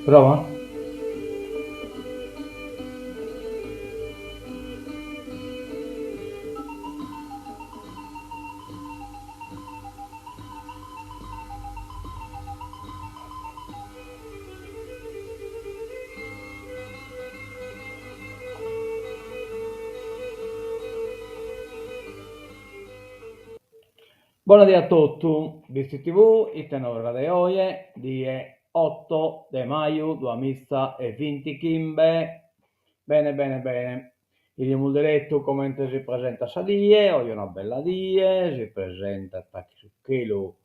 Prova? Buonasera a tutti, visti TV, il tenore di oggi, di 8 di maggio 2020, Kimbe. Bene, bene, bene. Il modelletto come si presenta a die, oggi è una bella die, si presenta su chilo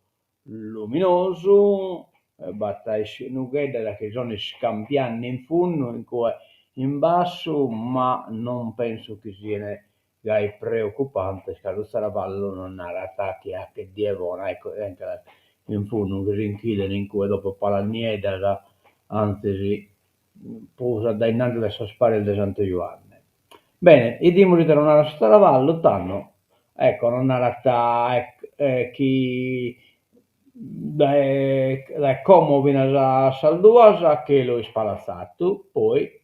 luminoso, battaglie nughetta che sono scampianti in fondo, in cui in basso, ma non penso che sia gai preoccupante, Scaruzzaravallo non ha attacchi a che dievona, ecco, anche in fondo che si inchilano in cui dopo palanieda, anzi si posa da innanzi verso spare il Santo Giovanni. Bene, i dimori non ha Staravallo, tanno, ecco, non ha chi da come viene a Salduasa che lo spalazzato, poi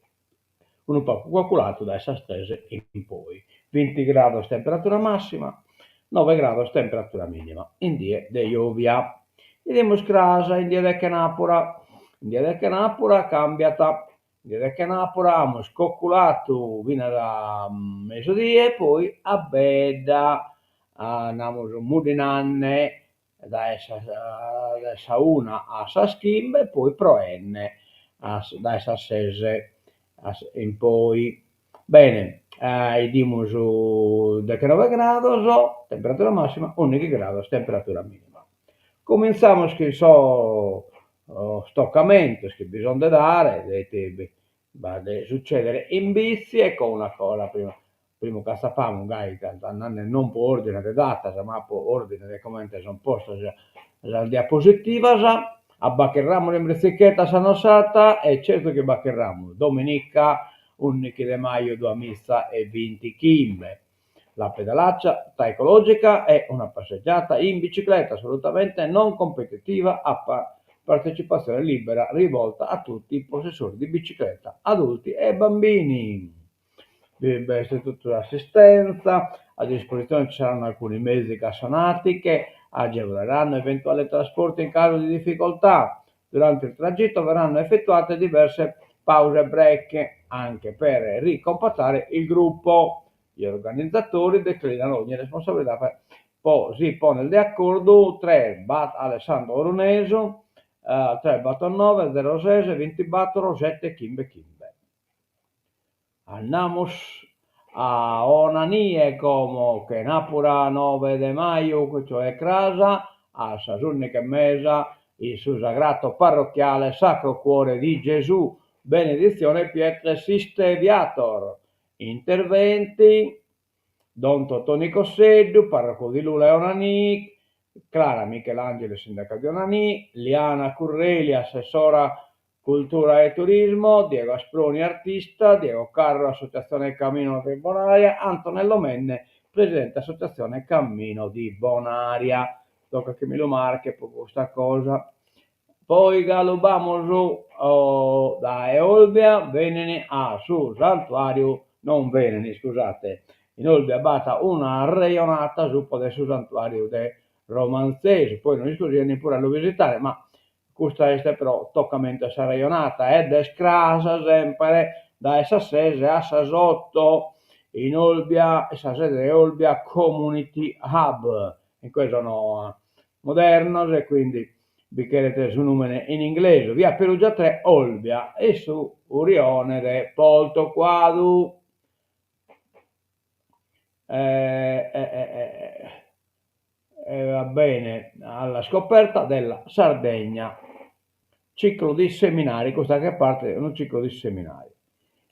un po' calcolato da essa stessa in poi. 20 gradi temperatura massima, 9 gradi temperatura minima. In die de Iovia. Vediamo scrasa in die de Canapora. In die de Canapora cambiata. In die de Canapora abbiamo scoccolato fino a mezzodì e poi a beda andiamo mudinanne da essa una a Saschimbe e poi proenne da essa sese in poi. Bene, dimos 19 grados, temperatura máxima, 11 grados, temperatura mínima. Cominciamo che so stoccamento che bisogna dare, va a succedere in bici e con una cosa prima che sappiamo, magari non per ordine di data, ma per ordine di come sono poste la diapositiva, abbaccherramo le biciclette sanosata e certo che baccherramo domenica 11 di maggio 2020 Kim. La pedalaccia ecologica è una passeggiata in bicicletta assolutamente non competitiva a partecipazione libera rivolta a tutti i possessori di bicicletta, adulti e bambini. Istituto di assistenza, a disposizione ci saranno alcuni mezzi cassonati che agevoleranno eventuali trasporti in caso di difficoltà. Durante il tragitto verranno effettuate diverse pause break anche per ricompattare il gruppo. Gli organizzatori declinano ogni responsabilità poi si pone d'accordo 3 Alessandro Oroneso 3 9 06 24 7 Kimbe Kimbe. Andamos a Onanie como che Napura 9 de maio, cioè Crasa, a Sasunnica Mesa, il suo sagrato parrocchiale Sacro Cuore di Gesù, benedizione Pietre Siste Viator. Interventi, Don Totò Cosseddu, parroco di Lula e Onanì, Clara Michelangelo, sindaco di Onanì, Liana Curreli, assessora Cultura e Turismo, Diego Asproni, artista, Diego Carro, Associazione Cammino di Bonaria, Antonello Menne, presidente Associazione Cammino di Bonaria. Tocca che me lo marche per questa cosa. Poi galopamos da Eolbia, Venene a su Santuario, non Venene, scusate, in Olbia bata una reionata su sul Santuario de Romanzese, poi non riesco neppure a lo visitare, ma questa è però toccamento a reionata, ed è scrasa sempre da Sassese a Sasotto, in Olbia, Sassese e Olbia Community Hub, in questo sono modernos e quindi vi chiedete su numero in inglese, via Perugia 3, Olbia, e su Urione de Polto Quadu. Va bene, alla scoperta della Sardegna, ciclo di seminari, questa che parte è un ciclo di seminari.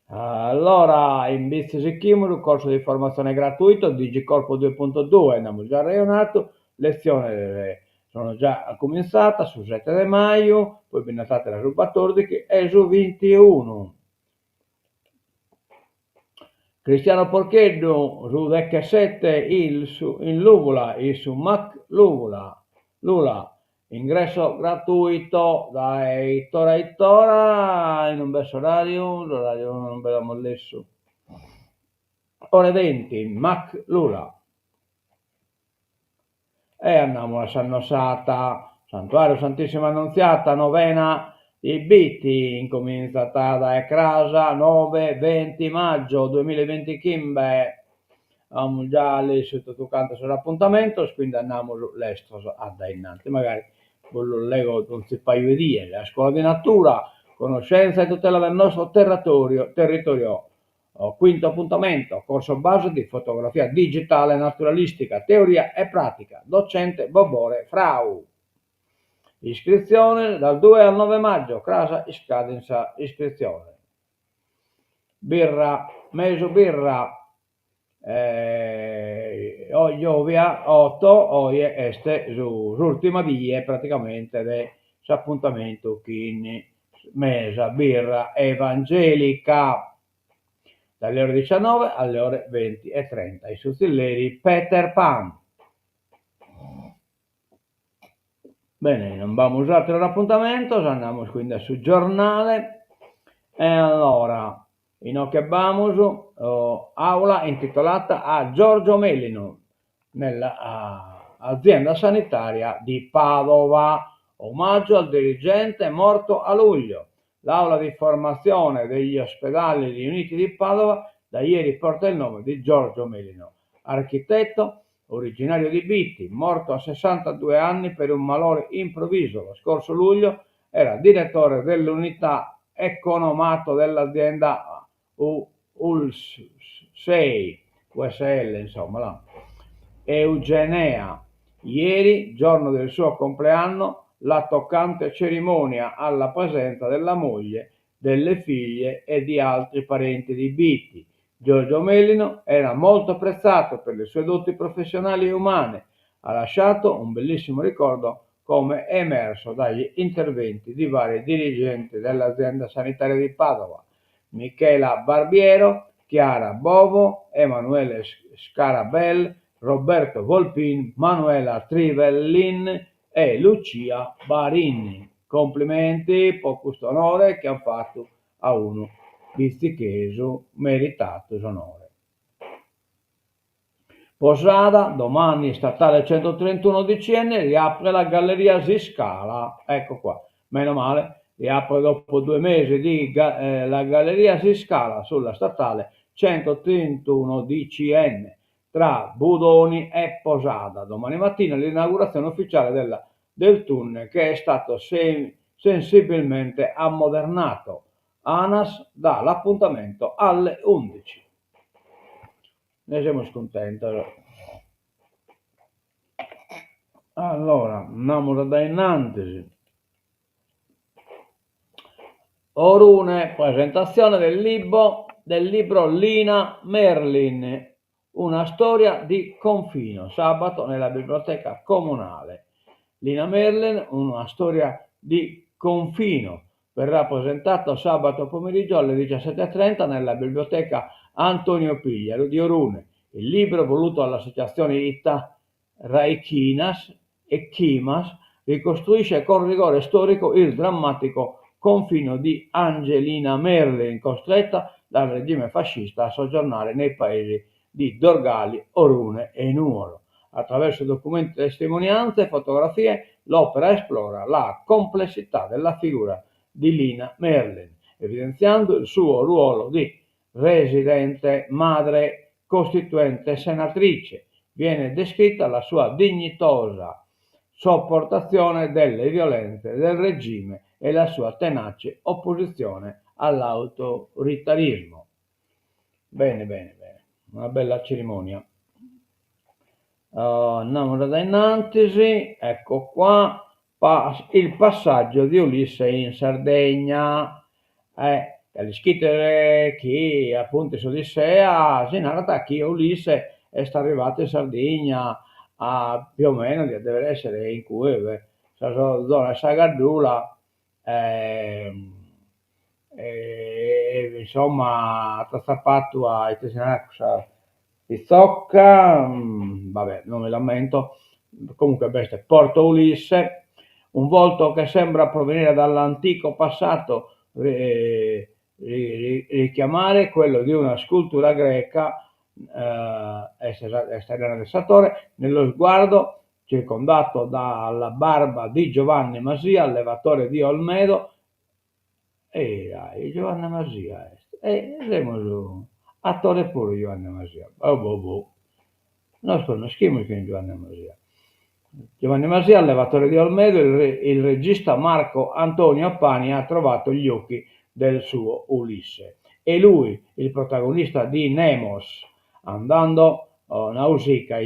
Allora, in Business Kimuru, corso di formazione gratuito, Digicorpo 2.2, andiamo già reionato, lezione sono già cominciata su 7 di maggio, poi viene stata su 14 e su 21. Cristiano Porcheddu su Vecchia 7 in Luvula, il su Mac Luvula, Lula, ingresso gratuito da Ittora a Ittora in un bel orario, l'orario non ve l'ho messo. Ore 20, Mac Lula. E andiamo a Sannosata, Santuario Santissima Annunziata, novena di Bitti, incominciata da Ecrasa, 9-20 maggio 2020 Kimbe. Abbiamo già lì tutto canto sull'appuntamento, quindi andiamo all'estero a innanzi, magari ve lo leggo un paio di dire. La scuola di natura, conoscenza e tutela del nostro territorio. Quinto appuntamento, corso base di fotografia digitale naturalistica, teoria e pratica, docente Bobore Frau. Iscrizione dal 2 al 9 maggio, Crasa scadenza iscrizione. Birra, Meso Birra, Giovia 8, oie este l'ultima vie praticamente dell'appuntamento Chini, Mesa Birra Evangelica, dalle ore 19 alle ore 20:30. I suzzilleri Peter Pan. Bene, non abbiamo usato l'appuntamento, andiamo quindi sul giornale. E allora, in che abbiamo aula intitolata a Giorgio Melino nell'azienda sanitaria di Padova, omaggio al dirigente morto a luglio. L'aula di formazione degli ospedali riuniti di Padova da ieri porta il nome di Giorgio Melino, architetto originario di Bitti, morto a 62 anni per un malore improvviso. Lo scorso luglio era direttore dell'unità economato dell'azienda USL, insomma, Eugenea. Ieri, giorno del suo compleanno, la toccante cerimonia alla presenza della moglie, delle figlie e di altri parenti di Bitti. Giorgio Melino era molto apprezzato per le sue doti professionali e umane, ha lasciato un bellissimo ricordo come è emerso dagli interventi di vari dirigenti dell'azienda sanitaria di Padova, Michela Barbiero, Chiara Bovo, Emanuele Scarabel, Roberto Volpin, Manuela Trivellin e Lucia Barini. Complimenti per questo onore che hanno fatto a uno visticheso meritato onore. Posada, domani statale 131 di Ciene, riapre la galleria Siscala, ecco qua, meno male, riapre dopo 2 mesi la galleria Siscala sulla statale 131 di Ciene, tra Budoni e Posada. Domani mattina l'inaugurazione ufficiale del tunnel che è stato sensibilmente ammodernato. ANAS dà l'appuntamento alle 11. Ne siamo scontenti. Allora, andiamo da innanzi. Orune, presentazione del libro Lina Merlin, una storia di confino, sabato nella biblioteca comunale. Lina Merlin, una storia di confino, verrà presentato sabato pomeriggio alle 17:30 nella biblioteca Antonio Pigliaro di Orune. Il libro, voluto dall'associazione Ita Raikinas e Kimas, ricostruisce con rigore storico il drammatico confino di Angelina Merlin, costretta dal regime fascista a soggiornare nei paesi di Dorgali, Orune e Nuoro. Attraverso documenti, testimonianze e fotografie, l'opera esplora la complessità della figura di Lina Merlin, evidenziando il suo ruolo di residente, madre, costituente, senatrice. Viene descritta la sua dignitosa sopportazione delle violenze del regime e la sua tenace opposizione all'autoritarismo. Bene, una bella cerimonia. Andiamo da innanzi, ecco qua, il passaggio di Ulisse in Sardegna. Gli scrittore che appunto su Odissea si narra che Ulisse è arrivato in Sardegna più o meno deve essere in cui zona Sagardula insomma trasappato a Pizzocca, vabbè non mi lamento, comunque Porto Ulisse, un volto che sembra provenire dall'antico passato, richiamare quello di una scultura greca, esterna del Sartore, nello sguardo circondato dalla barba di Giovanni Masia, allevatore di Olmedo. E dai, Giovanni Masia, siamo attore pure Giovanni Masia. Non conosciamo che è Giovanni Masia. Giovanni Masia, allevatore di Olmedo, il regista Marco Antonio Pani ha trovato gli occhi del suo Ulisse. E lui, il protagonista di Nemos, andando Nausicaa,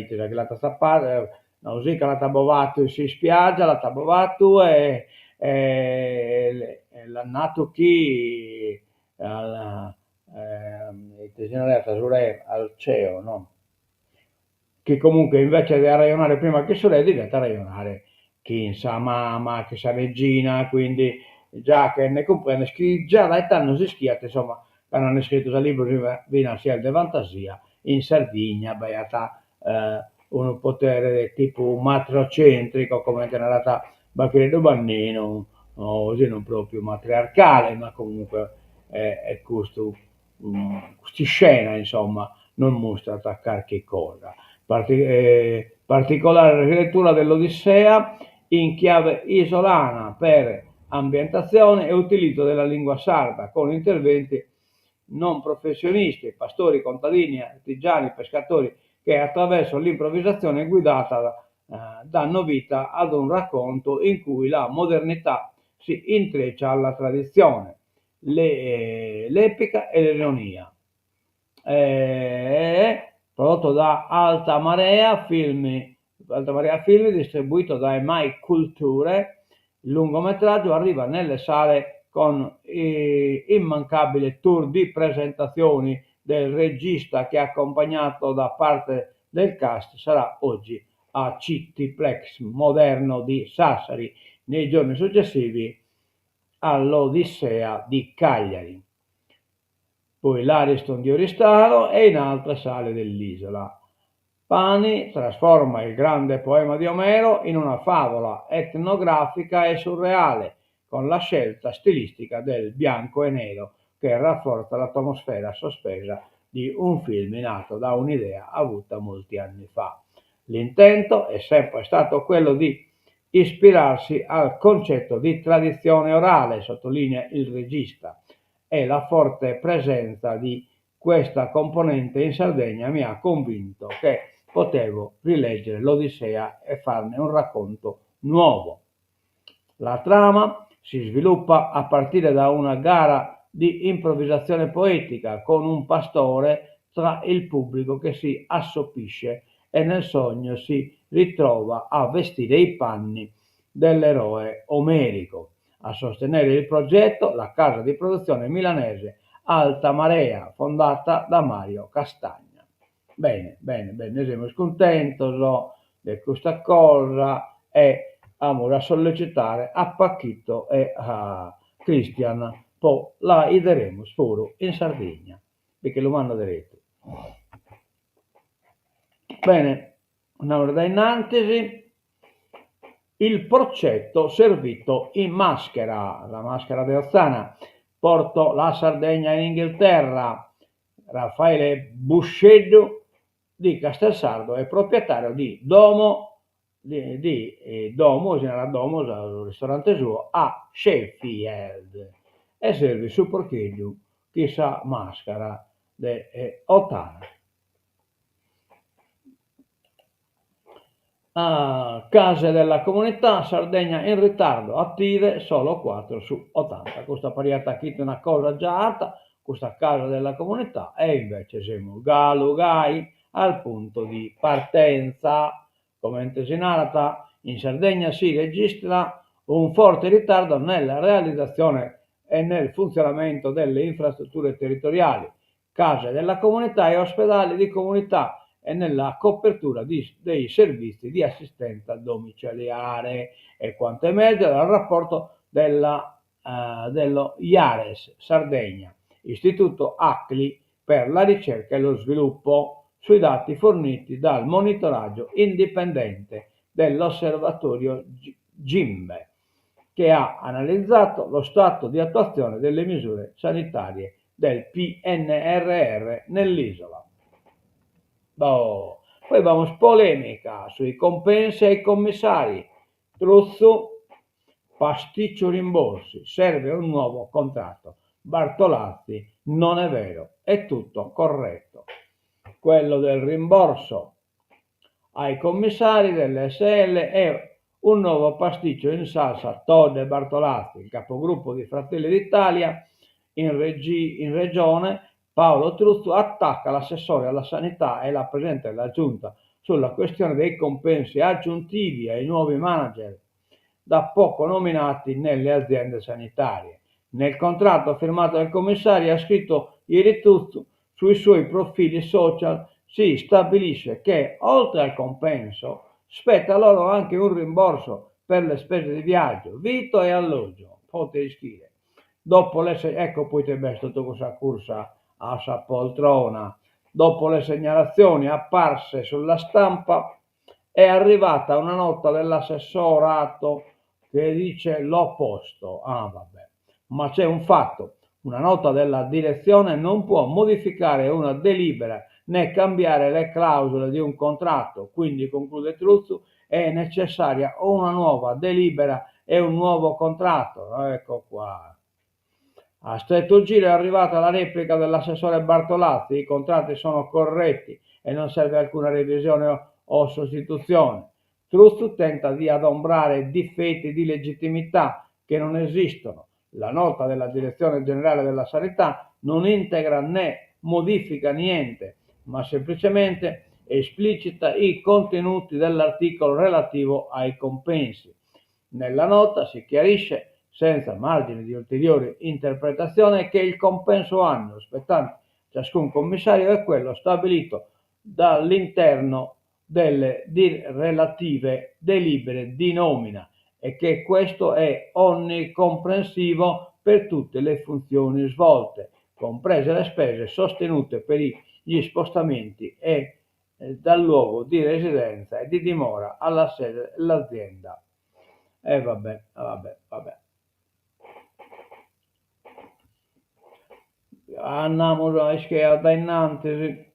Nausicaa la tabovatu si spiaggia, la tabovatu l'ha nato chi al al CEO, no? Che comunque invece di ragionare prima che Solè diventa ragionare chi in sa mamma, che sa regina, quindi già che ne comprende, già da età non si schiata, insomma, hanno scritto da libro vino sia di fantasia, in Sardegna, beata un potere tipo matriocentrico, come che nella realtà Baccheredo Bannino, così non proprio matriarcale, ma comunque è questo, questa scena, insomma, non mostra attaccare che cosa. Particolare rilettura dell'Odissea in chiave isolana per ambientazione e utilizzo della lingua sarda con interventi non professionisti, pastori, contadini, artigiani, pescatori che attraverso l'improvvisazione guidata danno vita ad un racconto in cui la modernità si intreccia alla tradizione, l'epica e l'ironia. Prodotto da Alta Marea Film, distribuito da EMI Culture. Il lungometraggio arriva nelle sale con immancabile tour di presentazioni del regista che, accompagnato da parte del cast, sarà oggi a Cityplex Moderno di Sassari nei giorni successivi all'Odissea di Cagliari, poi l'Ariston di Oristano e in altre sale dell'isola. Pani trasforma il grande poema di Omero in una favola etnografica e surreale, con la scelta stilistica del bianco e nero che rafforza l'atmosfera sospesa di un film nato da un'idea avuta molti anni fa. L'intento è sempre stato quello di ispirarsi al concetto di tradizione orale, sottolinea il regista, e la forte presenza di questa componente in Sardegna mi ha convinto che potevo rileggere l'Odissea e farne un racconto nuovo. La trama si sviluppa a partire da una gara di improvvisazione poetica con un pastore tra il pubblico che si assopisce e nel sogno si ritrova a vestire i panni dell'eroe omerico. A sostenere il progetto la casa di produzione milanese Alta Marea, fondata da Mario Castagna. Bene, siamo contenti di questa cosa e amo a sollecitare a Pacchito e a Cristian, poi la idremo solo in Sardegna, perché lo vanno diretto. Bene, un'ora da innanzi, il porcetto servito in maschera, la maschera di Ozzana, porto la Sardegna in Inghilterra. Raffaele Busceddu di Castelsardo è proprietario di Domo, Domo, il ristorante suo, a Sheffield, e serve su porcheggio chissà maschera di Ottana. Case della comunità, Sardegna in ritardo, attive solo 4 su 80. Questa pariata qui è una cosa già alta, questa casa della comunità, e invece siamo galugai al punto di partenza. Come intesinata, in Sardegna si registra un forte ritardo nella realizzazione e nel funzionamento delle infrastrutture territoriali, case della comunità e ospedali di comunità, e nella copertura dei servizi di assistenza domiciliare, e quanto emerge dal rapporto dello IARES Sardegna, Istituto ACLI per la ricerca e lo sviluppo, sui dati forniti dal monitoraggio indipendente dell'osservatorio GIMBE. che ha analizzato lo stato di attuazione delle misure sanitarie del PNRR nell'isola. Poi vamos polemica sui compensi ai commissari. Truzzo, pasticcio rimborsi, serve un nuovo contratto. Bartolazzi, non è vero, è tutto corretto. Quello del rimborso ai commissari dell'SL è un nuovo pasticcio in salsa. Todd Bartolazzi, il capogruppo di Fratelli d'Italia in regione, Paolo Truzzo, attacca l'assessore alla sanità e la presidente della giunta sulla questione dei compensi aggiuntivi ai nuovi manager da poco nominati nelle aziende sanitarie. Nel contratto firmato dal commissario ha scritto ieri Truzzo sui suoi profili social si stabilisce che oltre al compenso spetta loro anche un rimborso per le spese di viaggio, vitto e alloggio. Potete scrivere. Dopo ecco poi te tutto questa corsa a sa poltrona. Dopo le segnalazioni apparse sulla stampa è arrivata una nota dell'assessorato che dice l'opposto. Vabbè. Ma c'è un fatto. Una nota della direzione non può modificare una delibera né cambiare le clausole di un contratto, quindi conclude Truzzo, è necessaria una nuova delibera e un nuovo contratto. Ecco qua. A stretto giro è arrivata la replica dell'assessore Bartolazzi, i contratti sono corretti e non serve alcuna revisione o sostituzione. Truzzo tenta di adombrare difetti di legittimità che non esistono. La nota della Direzione Generale della Sanità non integra né modifica niente, ma semplicemente esplicita i contenuti dell'articolo relativo ai compensi. Nella nota si chiarisce, senza margine di ulteriore interpretazione, che il compenso annuo spettante ciascun commissario è quello stabilito dall'interno delle relative delibere di nomina e che questo è onnicomprensivo per tutte le funzioni svolte, comprese le spese sostenute per gli spostamenti e dal luogo di residenza e di dimora alla sede dell'azienda. E vabbè. Andiamo da innanzi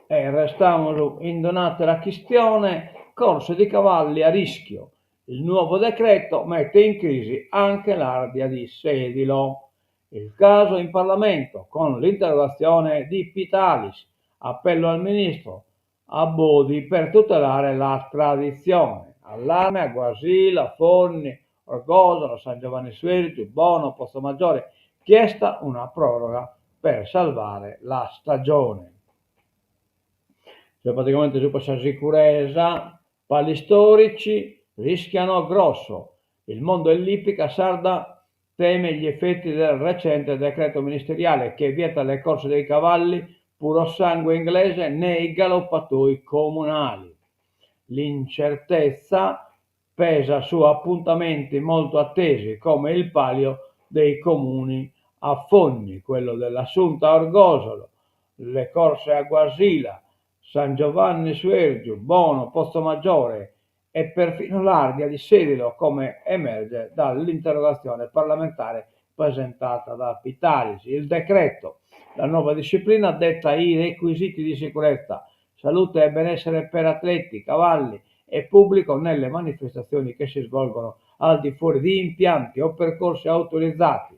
e restiamo in donata la questione corse di cavalli a rischio. Il nuovo decreto mette in crisi anche l'Ardia di Sedilo. Il caso in Parlamento con l'interrogazione di Pitalis, appello al ministro Abodi per tutelare la tradizione. Allarme a Guasila, Forni, Orgosolo, San Giovanni Suergiu, Bono, Pozzomaggiore, chiesta una proroga per salvare la stagione. Cioè praticamente su questa sicurezza, pali storici rischiano grosso. Il mondo dell'ippica sarda teme gli effetti del recente decreto ministeriale che vieta le corse dei cavalli puro sangue inglese nei galoppatoi comunali. L'incertezza pesa su appuntamenti molto attesi come il palio dei comuni a Fogni, quello dell'Assunta Orgosolo, le corse a Guasila, San Giovanni Suergiu, Bono, Pozzomaggiore e perfino l'Ardia di Sedilo, come emerge dall'interrogazione parlamentare presentata da Pitalis. Il decreto, la nuova disciplina, detta i requisiti di sicurezza, salute e benessere per atleti, cavalli e pubblico nelle manifestazioni che si svolgono al di fuori di impianti o percorsi autorizzati.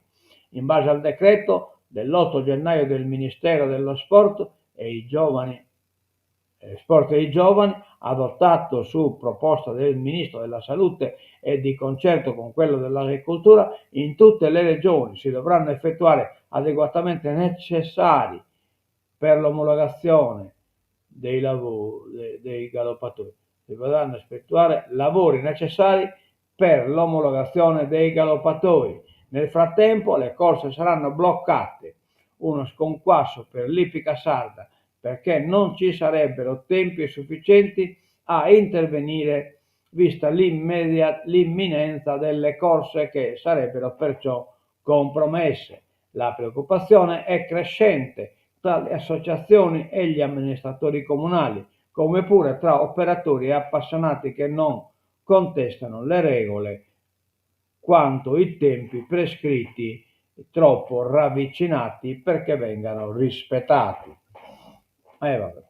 In base al decreto dell'8 gennaio del Ministero dello Sport e i giovani, adottato su proposta del Ministro della Salute e di concerto con quello dell'Agricoltura, in tutte le regioni si dovranno effettuare adeguatamente necessari per l'omologazione dei galoppatori. Si dovranno effettuare lavori necessari per l'omologazione dei galoppatori. Nel frattempo le corse saranno bloccate, uno sconquasso per l'ippica sarda, perché non ci sarebbero tempi sufficienti a intervenire vista l'imminenza delle corse che sarebbero perciò compromesse. La preoccupazione è crescente tra le associazioni e gli amministratori comunali, come pure tra operatori e appassionati che non contestano le regole quanto i tempi prescritti troppo ravvicinati perché vengano rispettati. Vabbè.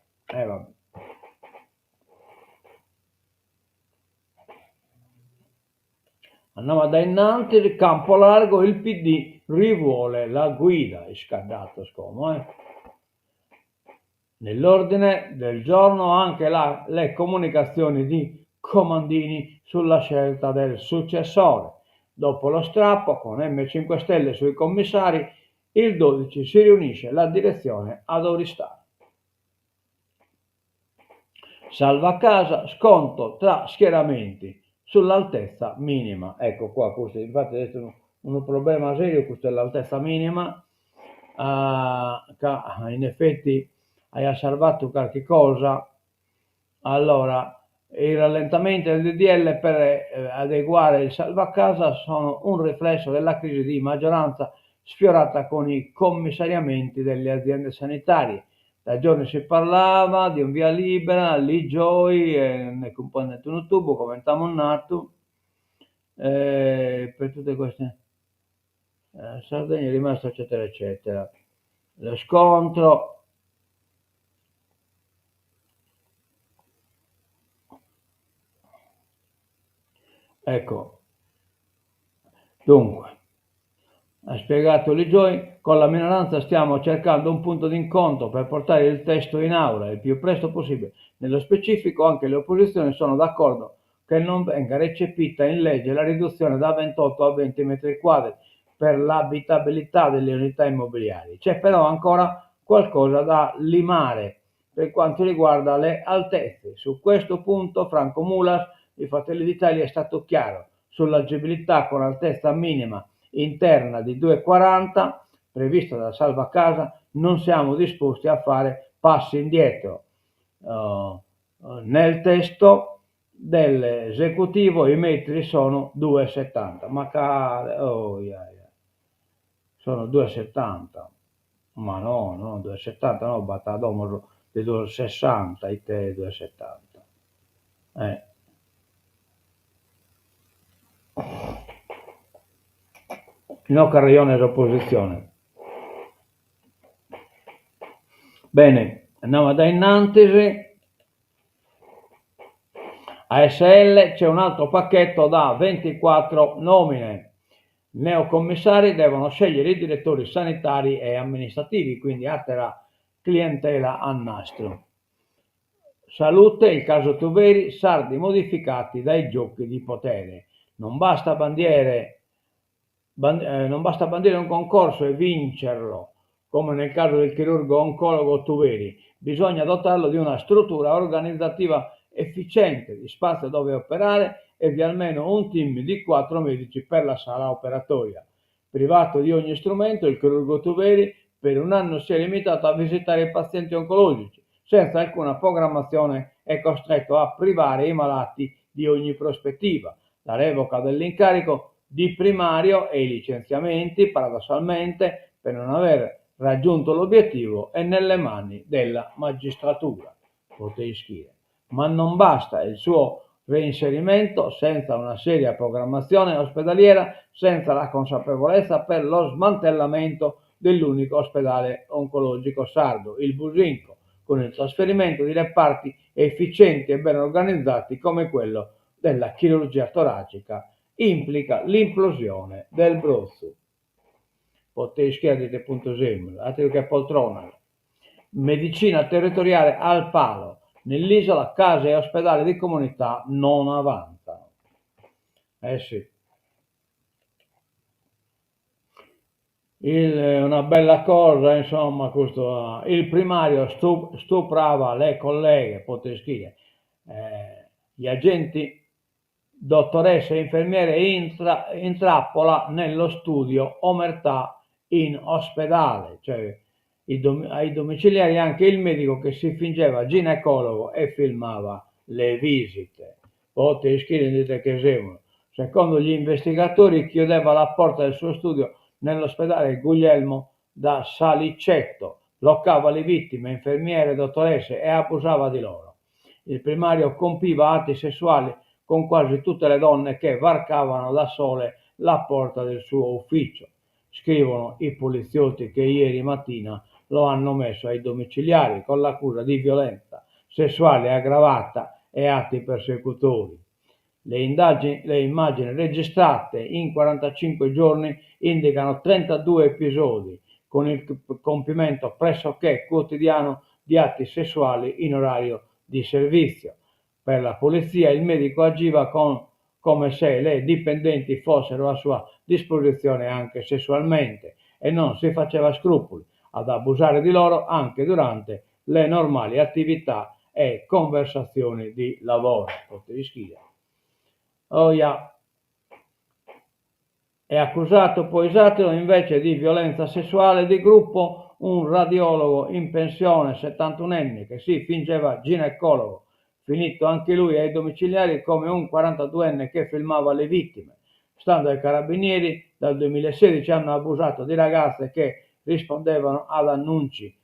Andiamo da innanzi, il campo largo, il PD rivuole la guida, è scadato scomo. Nell'ordine del giorno anche le comunicazioni di Comandini sulla scelta del successore. Dopo lo strappo con M5 Stelle sui commissari, il 12 si riunisce la direzione ad Oristano. Salva casa, scontro tra schieramenti sull'altezza minima. Ecco qua, questo infatti è un problema serio, questa è l'altezza minima. In effetti hai salvato qualche cosa. Allora, i rallentamenti del DDL per adeguare il salvacasa sono un riflesso della crisi di maggioranza sfiorata con i commissariamenti delle aziende sanitarie. Da giorni si parlava di un via libera, lì Joy, ne componente un tubo, commentiamo un nato, per tutte queste Sardegna è rimasto eccetera eccetera. Lo scontro, ecco, dunque, ha spiegato Ligioi, con la minoranza stiamo cercando un punto d'incontro per portare il testo in aula il più presto possibile. Nello specifico anche le opposizioni sono d'accordo che non venga recepita in legge la riduzione da 28 a 20 metri quadri per l'abitabilità delle unità immobiliari. C'è però ancora qualcosa da limare per quanto riguarda le altezze. Su questo punto Franco Mulas di Fratelli d'Italia è stato chiaro sull'agibilità con altezza minima interna di 2,40 prevista dalla salvacasa, non siamo disposti a fare passi indietro. Nel testo dell'esecutivo i metri sono 2,70, ma sono 2,70, ma no, 2,70 no, Batadomo di 2,60 e te 2,70. No, Carrione d'opposizione. Bene, andiamo da innanzi. ASL c'è un altro pacchetto da 24 nomine. Neocommissari devono scegliere i direttori sanitari e amministrativi, quindi altera clientela a nastro. Salute, il caso Tuveri, sardi modificati dai giochi di potere. Non basta bandire un concorso e vincerlo, come nel caso del chirurgo oncologo Tuveri, bisogna dotarlo di una struttura organizzativa efficiente, di spazio dove operare e di almeno un team di 4 medici per la sala operatoria. Privato di ogni strumento, il chirurgo Tuveri per un anno si è limitato a visitare i pazienti oncologici, senza alcuna programmazione è costretto a privare i malati di ogni prospettiva. La revoca dell'incarico di primario e i licenziamenti, paradossalmente, per non aver raggiunto l'obiettivo, è nelle mani della magistratura. Poteschi. Ma non basta il suo reinserimento senza una seria programmazione ospedaliera, senza la consapevolezza per lo smantellamento dell'unico ospedale oncologico sardo, il Businco, con il trasferimento di reparti efficienti e ben organizzati come quello della chirurgia toracica, implica l'implosione del Brozzo. Poteschi altro che poltrona. Medicina territoriale al palo. Nell'isola case e ospedali di comunità non avanzano. Sì. Una bella cosa, insomma, questo, il primario stuprava le colleghe Poteschi. Gli agenti dottoresse e infermiere in trappola nello studio, omertà in ospedale, cioè ai domiciliari anche il medico che si fingeva ginecologo e filmava le visite. Poteschi, dite che esemolo. Secondo gli investigatori chiudeva la porta del suo studio nell'ospedale Guglielmo da Salicetto, bloccava le vittime, infermiere, dottoresse e abusava di loro. Il primario compiva atti sessuali con quasi tutte le donne che varcavano da sole la porta del suo ufficio. Scrivono i poliziotti che ieri mattina lo hanno messo ai domiciliari con l'accusa di violenza sessuale aggravata e atti persecutori. Le immagini registrate in 45 giorni indicano 32 episodi con il compimento pressoché quotidiano di atti sessuali in orario di servizio. Per la polizia il medico agiva come se le dipendenti fossero a sua disposizione anche sessualmente e non si faceva scrupoli ad abusare di loro anche durante le normali attività e conversazioni di lavoro. Oh yeah. È accusato poi Satiro invece di violenza sessuale di gruppo un radiologo in pensione 71enne che si fingeva ginecologo, finito anche lui ai domiciliari come un 42enne che filmava le vittime. Stando ai carabinieri, dal 2016 hanno abusato di ragazze che rispondevano ad annunci,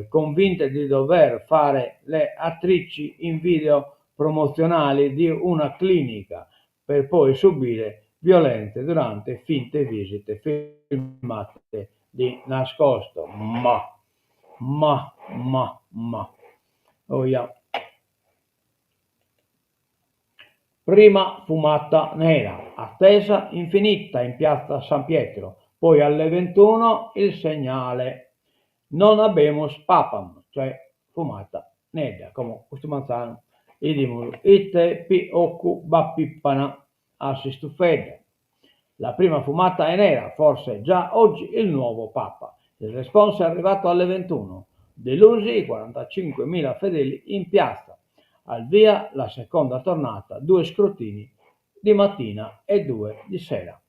convinte di dover fare le attrici in video promozionali di una clinica per poi subire violenze durante finte visite filmate di nascosto. Ma. Oh yeah. Prima fumata nera, attesa infinita in piazza San Pietro, poi alle 21 il segnale. Non habemus papam, cioè fumata nera, come questo manzano, idimul, ite pi occu bappippana, assist fede. La prima fumata è nera, forse già oggi il nuovo Papa. Il responso è arrivato alle 21. Delusi i 45.000 fedeli in piazza. Al via la seconda tornata, 2 scrutini di mattina e 2 di sera.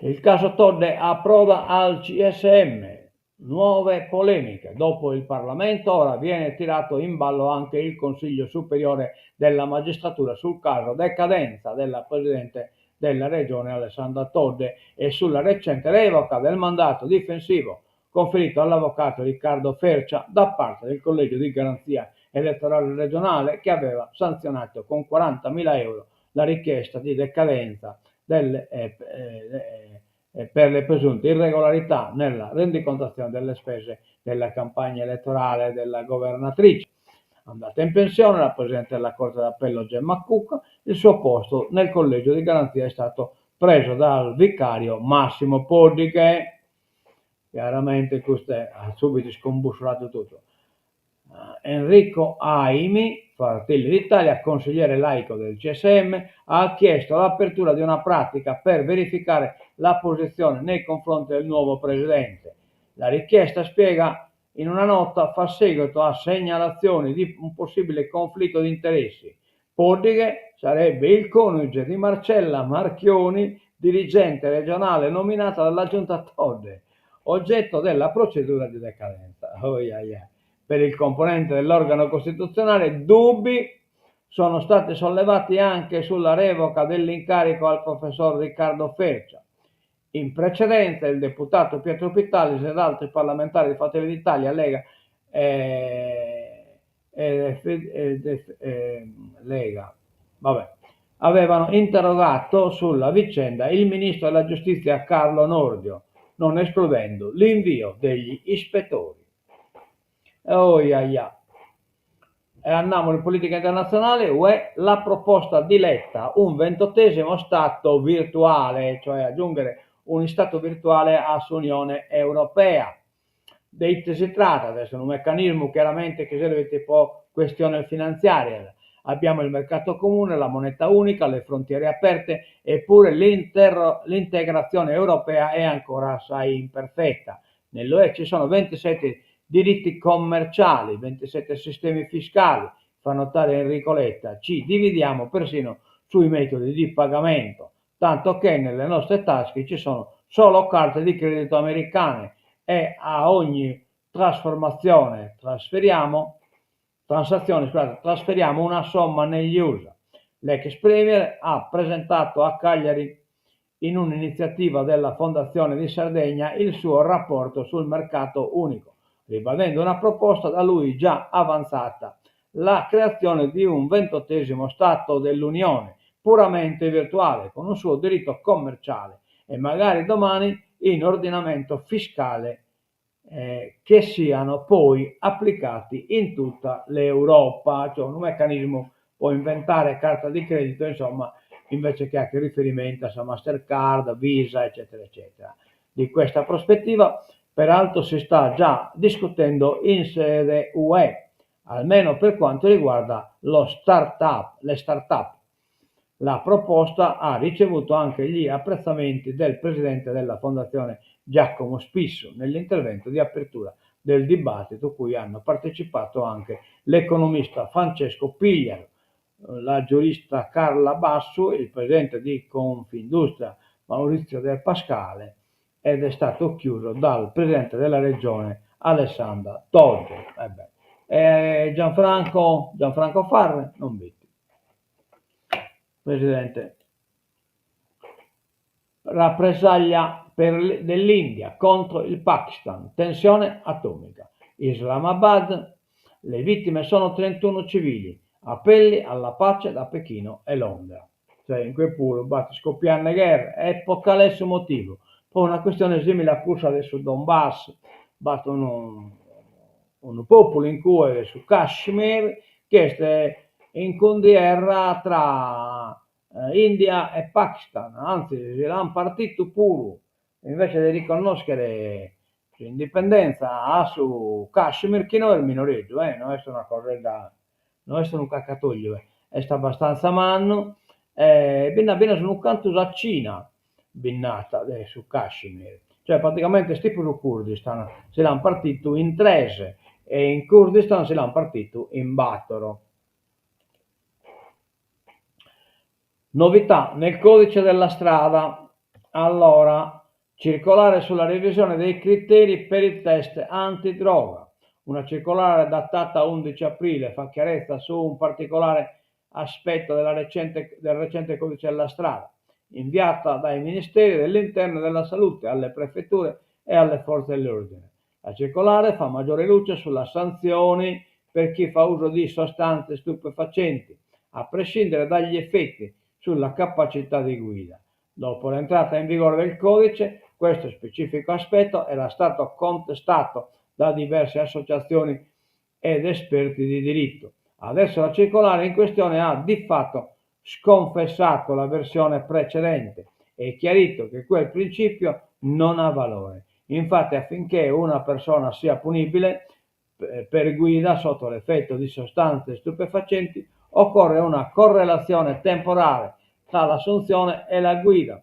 Il caso Todde approda al CSM, nuove polemiche. Dopo il Parlamento ora viene tirato in ballo anche il Consiglio Superiore della Magistratura sul caso decadenza della Presidente della Regione Alessandra Todde e sulla recente revoca del mandato difensivo conferito all'avvocato Riccardo Fercia da parte del Collegio di Garanzia Elettorale Regionale che aveva sanzionato con 40.000 euro la richiesta di decadenza per le presunte irregolarità nella rendicontazione delle spese della campagna elettorale della governatrice. Andata in pensione la Presidente della Corte d'Appello Gemma Cucca, il suo posto nel collegio di garanzia è stato preso dal vicario Massimo Poddighe. Chiaramente questo ha subito scombussolato tutto. Enrico Aimi, Fratelli d'Italia, consigliere laico del CSM, ha chiesto l'apertura di una pratica per verificare la posizione nei confronti del nuovo presidente. La richiesta, spiega in una nota, fa seguito a segnalazioni di un possibile conflitto di interessi. Poddighe sarebbe il coniuge di Marcella Marchioni, dirigente regionale nominata dalla Giunta Todde, oggetto della procedura di decadenza. Per il componente dell'organo costituzionale dubbi sono stati sollevati anche sulla revoca dell'incarico al professor Riccardo Fercia. In precedenza il deputato Pietro Pittalis ed altri parlamentari di Fratelli d'Italia, Lega avevano interrogato sulla vicenda il ministro della giustizia Carlo Nordio, non escludendo l'invio degli ispettori. E andiamo in politica internazionale, UE, la proposta di Letta, un 28° stato virtuale, cioè aggiungere un stato virtuale all'Unione Europea. Di che si tratta? Adesso è un meccanismo chiaramente che serve tipo questione finanziaria. Abbiamo il mercato comune, la moneta unica, le frontiere aperte, eppure l'integrazione europea è ancora assai imperfetta. Nell'UE ci sono 27 diritti commerciali, 27 sistemi fiscali, fa notare Enrico Letta, ci dividiamo persino sui metodi di pagamento, tanto che nelle nostre tasche ci sono solo carte di credito americane e a ogni trasferiamo una somma negli USA. L'ex Premier ha presentato a Cagliari in un'iniziativa della Fondazione di Sardegna il suo rapporto sul mercato unico, ribadendo una proposta da lui già avanzata la creazione di un 28° Stato dell'Unione, puramente virtuale, con un suo diritto commerciale e magari domani in ordinamento fiscale che siano poi applicati in tutta l'Europa, cioè un meccanismo può inventare carta di credito, insomma, invece che anche riferimento a Mastercard, Visa, eccetera, eccetera. Di questa prospettiva, peraltro, si sta già discutendo in sede UE, almeno per quanto riguarda le start-up. La proposta ha ricevuto anche gli apprezzamenti del presidente della Fondazione Giacomo Spisso nell'intervento di apertura del dibattito, cui hanno partecipato anche l'economista Francesco Pigliaro, la giurista Carla Bassu, il presidente di Confindustria Maurizio Del Pascale, ed è stato chiuso dal presidente della regione Alessandra Toggio. Gianfranco Farre non vedi. Presidente, rappresaglia dell'India contro il Pakistan, tensione atomica. Islamabad, le vittime sono 31 civili, appelli alla pace da Pechino e Londra. Cioè, in quel puro, batti scoppiare la guerra, è qualche motivo. Poi una questione simile a quella adesso Donbass, basta un popolo in cui su Kashmir, che è in guerra tra India e Pakistan, anzi l'hanno partito puro, invece di riconoscere l'indipendenza su Kashmir, che non è il minoreggio, non è una cosa non è un caccatoglio, è abbastanza manno, viene su un canto da Cina, binnata su Kashmir, cioè praticamente sti pure Kurdistan se l'hanno partito in Trese e in Kurdistan se l'hanno partito in Battoro. Novità nel codice della strada. Allora, circolare sulla revisione dei criteri per il test antidroga. Una circolare datata 11 aprile fa chiarezza su un particolare aspetto del recente codice della strada, inviata dai Ministeri dell'Interno e della Salute alle prefetture e alle forze dell'ordine. La circolare fa maggiore luce sulle sanzioni per chi fa uso di sostanze stupefacenti, a prescindere dagli effetti sulla capacità di guida. Dopo l'entrata in vigore del codice, questo specifico aspetto era stato contestato da diverse associazioni ed esperti di diritto. Adesso la circolare in questione ha di fatto sconfessato la versione precedente e chiarito che quel principio non ha valore. Infatti, affinché una persona sia punibile per guida sotto l'effetto di sostanze stupefacenti, occorre una correlazione temporale tra l'assunzione e la guida,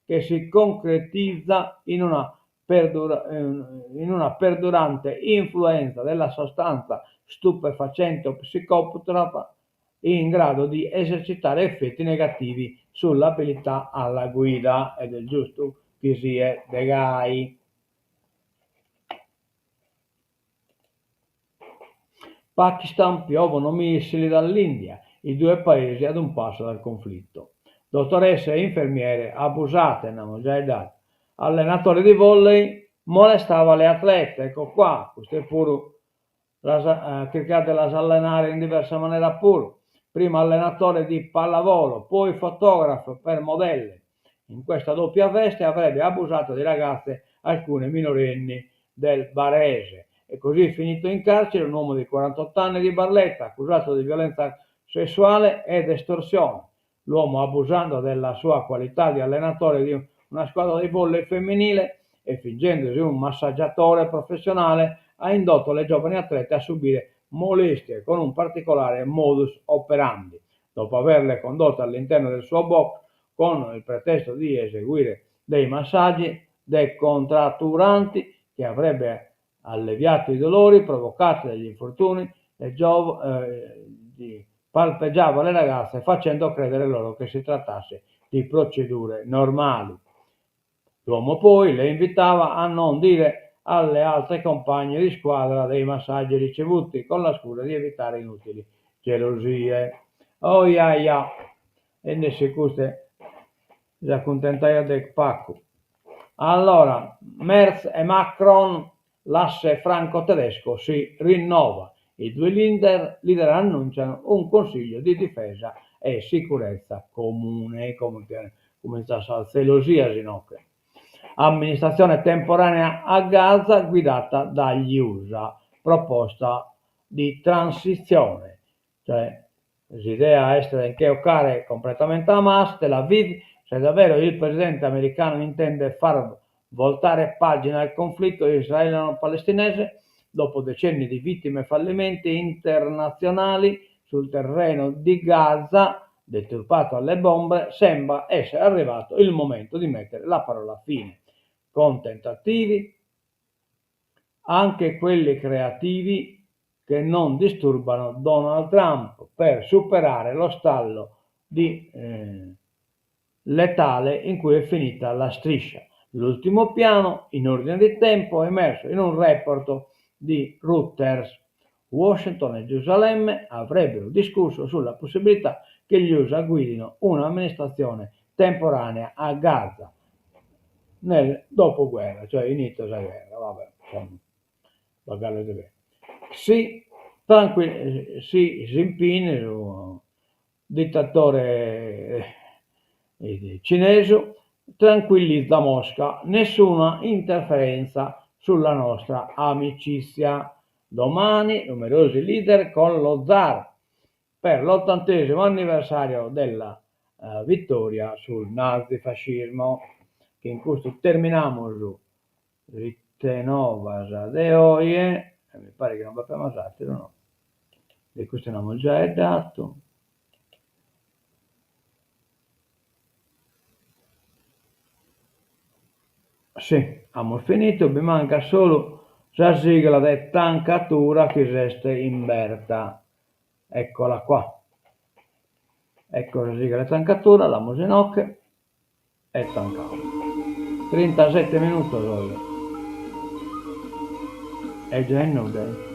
che si concretizza in una perdurante influenza della sostanza stupefacente o psicotropa in grado di esercitare effetti negativi sull'abilità alla guida, ed è giusto che sia de gai. Pakistan, piovono missili dall'India, i due paesi ad un passo dal conflitto. Dottoresse e infermiere abusate in Mujahideen. Allenatore di volley molestava le atlete. Ecco qua, questo è pure cercate di allenare in diversa maniera pure. Prima allenatore di pallavolo, poi fotografo per modelle. In questa doppia veste avrebbe abusato di ragazze, alcune minorenni del Barese. E così finito in carcere un uomo di 48 anni di Barletta, accusato di violenza sessuale ed estorsione. L'uomo, abusando della sua qualità di allenatore di una squadra di volley femminile e fingendosi un massaggiatore professionale, ha indotto le giovani atlete a subire molestie con un particolare modus operandi. Dopo averle condotte all'interno del suo box con il pretesto di eseguire dei massaggi decontraturanti che avrebbe alleviato i dolori provocati dagli infortuni, palpeggiava le ragazze facendo credere loro che si trattasse di procedure normali. L'uomo poi le invitava a non dire alle altre compagne di squadra dei massaggi ricevuti, con la scusa di evitare inutili gelosie. Oh ya ya, e ne si custe la contentaia del pacco. Allora, Merz e Macron, l'asse franco-tedesco si rinnova. I due leader annunciano un Consiglio di difesa e sicurezza comune, come sta salzelosiasi, no? Amministrazione temporanea a Gaza guidata dagli USA, proposta di transizione, cioè l'idea è che occare completamente Hamas, Tel Aviv, se davvero il presidente americano intende far voltare pagina al conflitto israeliano-palestinese, dopo decenni di vittime e fallimenti internazionali sul terreno di Gaza, deturpato alle bombe, sembra essere arrivato il momento di mettere la parola fine, con tentativi, anche quelli creativi, che non disturbano Donald Trump, per superare lo stallo letale in cui è finita la striscia. L'ultimo piano, in ordine di tempo, è emerso in un report di Reuters. Washington e Gerusalemme avrebbero discusso sulla possibilità che gli USA guidino un'amministrazione temporanea a Gaza nel dopoguerra, cioè inizio della guerra. Vabbè, Xi Jinping, dittatore cinese, tranquillizza Mosca: nessuna interferenza sulla nostra amicizia. Domani numerosi leader con lo zar per l'80° anniversario della vittoria sul nazifascismo, che in questo terminamos ritenovas de oie, mi pare che non abbiamo usato, no? Di questo abbiamo già dato. Sì, abbiamo finito, mi manca solo la sigla di tancatura che resta in Berta. Eccola qua. Ecco la sigla di tancatura, la musinocche e tancavo. 37 minuti solo. È già in nude.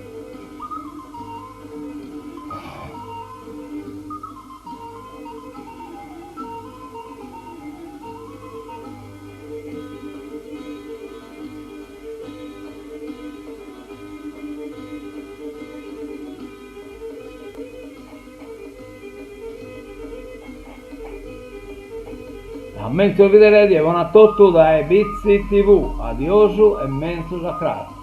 A menzo vedere buona tutto da Bizzi TV, adiosu e menzo sacrato.